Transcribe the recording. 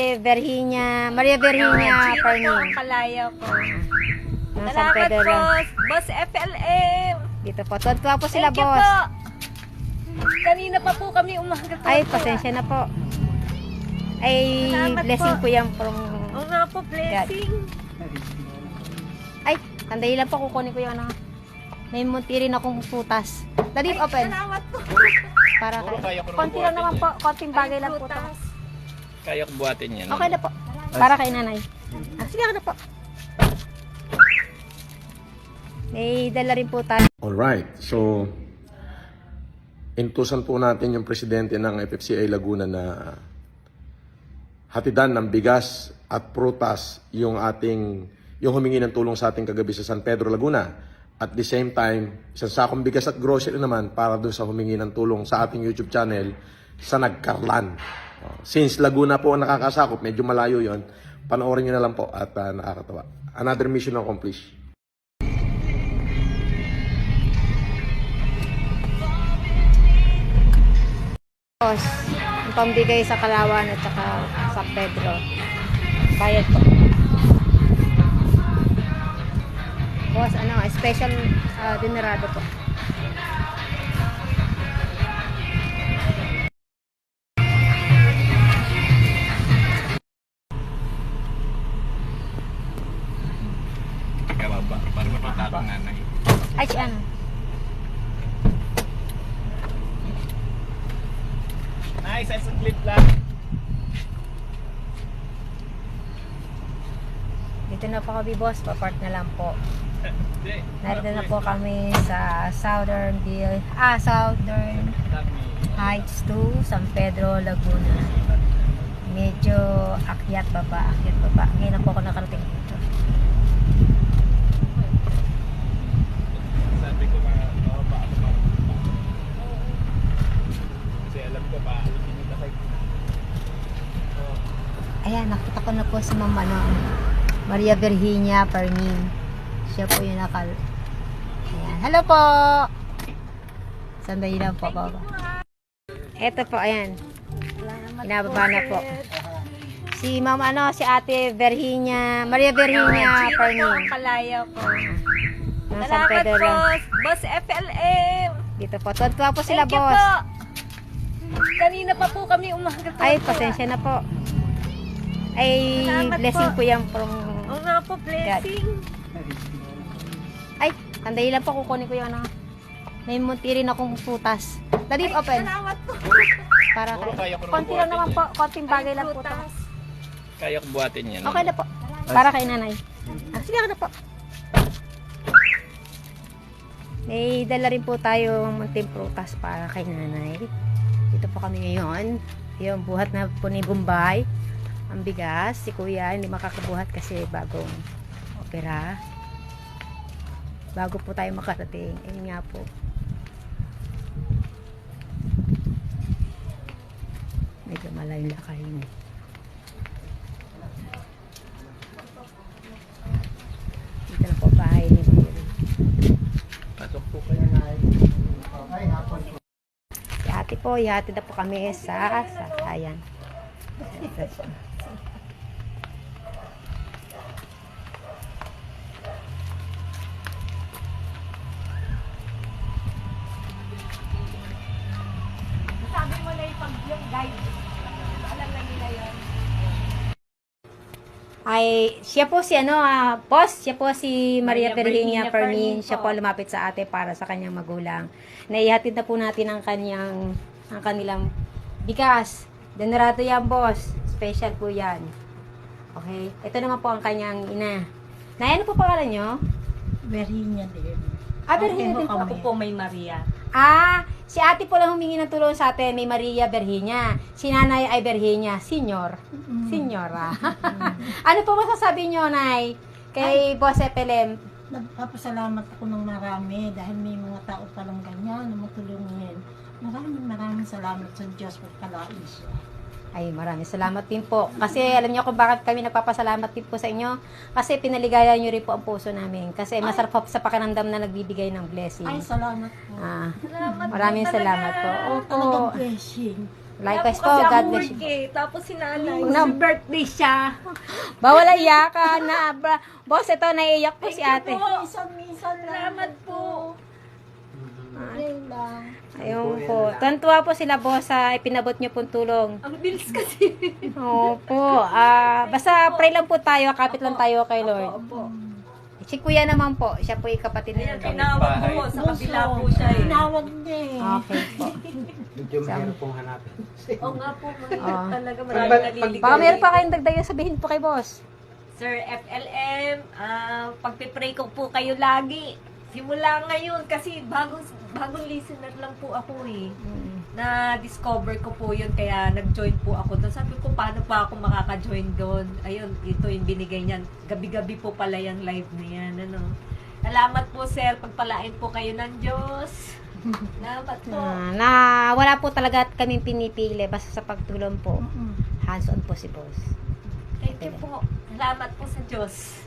Maria Virginia Gino po Parmin. ang kalaya ko. Ng San Salamat Pedro po, lang. Boss FLM. Dito po. Tuwa po sila, Thank you boss. po. Kanina pa po kami umaga. Ay, pasensya na po. Ay, Salamat blessing po. po yan from... Oo nga po, blessing. Ay, sandali lang po. Kukunin ko yung ano. May munti rin akong putas. Daddy, Ay, open. salamat po. Para Kaya kayo. ko naman Konti lang buhatin naman po. Konting bagay lang po to. Prutas. Kaya ko buhatin yan. Okay na po. Para kay nanay. Sige ako na po. May dala rin po tayo. Alright, so intusan po natin yung presidente ng FFCA Laguna na hatidan ng bigas at prutas yung humingi ng tulong sa ating kagabi sa San Pedro, Laguna. At the same time, isang sakong bigas at grocery naman para dun sa humingi ng tulong sa ating YouTube channel sa Nagkarlan. Since Laguna po ang nakakasakop, medyo malayo yon, panoorin nyo na lang po at nakakatawa. Another mission accomplished. Boss, ang pambigay sa Kalawan at saka sa Pedro. Bayad po. Boss, special dinerado po. Kaya ba? Para mapatalo nanay. Ay, si ano? Nice, isang clip lang. Dito na po kami, boss. Papart na lang po. Hindi. Narito na po kami sa Southern Heights 2, San Pedro, Laguna. Medyo akyat baba. Ngayon na po ako nakarating dito. Sabi ko ba ako kasi alam ko ba alikin nyo na Ayan, nakita ko na po si Mama Maria Virginia Parmin. Siya po yung Ayan. Hello po! Sandali lang po, baba. Eto po, ayan. Inababa na po. Si Mama, si Ate Maria Virginia Gino po Parmin. ang kalaya ko. Ng San Salamat Pedro po, lang. Boss FLM. Dito po. Tuwa po sila, Thank you boss. po. Kanina pa po kami umaga. Ay, pasensya na po. Ay, Salamat blessing po. po yan from... Oo nga po, blessing. Ay, sandali lang po. Kukunin ko yung ano. May munti rin akong putas. Daddy, Ay, open. salamat po. Para Siguro kaya ko naman konti lang buhatin naman yan. po. Konting bagay lang po to. Prutas. Kaya ko buhatin yan. Okay na po. Para kay nanay. Sige ako na po. May dala rin po tayo munting prutas para kay nanay. Dito po kami ngayon. Yung buhat na po ni Bombay. Ang bigas. Si kuya hindi makakabuhat kasi bagong opera. Bago po tayo makarating. Ayun nga po. Medyo malayo lakay niya. Dito na po bahay ni Miri. Pasok po kayo. Si ate po, ihatid na po kami sa sakayan. Sabi mo na yung guide. Alam na nila yun. Ay, siya po si boss, siya po si Maria Maria Virginia Virginia Parmin. Parmin Siya po po. lumapit sa ate para sa kanyang magulang. Naihatid na po natin ang kanilang bigas. Denerato yan, boss. Special po yan. Okay? Ito naman po ang kanyang ina. Ano po pangalan nyo? Virginia din. Virginia din po. Ako po may Maria. Si ate po lang humingi ng tulong sa atin, may Maria Virginia. Si nanay ay Virginia, senior. Senyora. Ano po masasabi nyo, Nay? Kay Boss FLM? Nagpapasalamat ako ng marami dahil may mga tao palang ganyan na matulungin. Maraming salamat sa Diyos por kalain siya. Ay, maraming salamat din po. Kasi alam niyo kung bakit kami nagpapasalamat din po sa inyo. Kasi pinaligayan niyo rin po ang puso namin. Kasi masarap po sa pakiramdam na nagbibigay ng blessing. Ay, salamat po. Ah, Salamat maraming po talaga. salamat po. Opo. Talagang blessing. Likewise Wala po, kasi God ako bless work you. eh. Tapos si nanay, No. si birthday siya. Bawal na iyakan na. Boss, ito, naiiyak po si ate. Minsan-minsan lang. Salamat po. Ngayon lang. Ayun po. Tuwan-tuwa po sila, boss, sa ipinabot niyo pong tulong. Ang bilis kasi. Opo. Basta pray lang po tayo, kapit lang tayo kay Lord. Opo. Si kuya naman po, siya po yung kapatid Ayan, niya. tinawag ko po. Sa kabila po siya eh. Tinawag niya eh. Okay po. Medyo mahirap pong hanapin. Oo nga po, mahirap Ah. talaga. Maraming naliligaw. Baka meron pa kayong dagdagan sabihin po kay boss. Sir FLM, pagpipray ko po kayo lagi. Simula ngayon kasi bagong listener lang po ako eh. Na-discover ko po yun kaya nag-join po ako doon. Sabi ko, paano pa ako makaka-join doon? Ayun, ito yung binigay niyan. Gabi-gabi po pala yung live na yan. Ano? Salamat po sir, pagpalain po kayo ng Diyos. Salamat po. Na wala po talaga kaming pinipili basta sa pagtulong po. Hands on po si boss. Thank you po. Salamat po sa Diyos.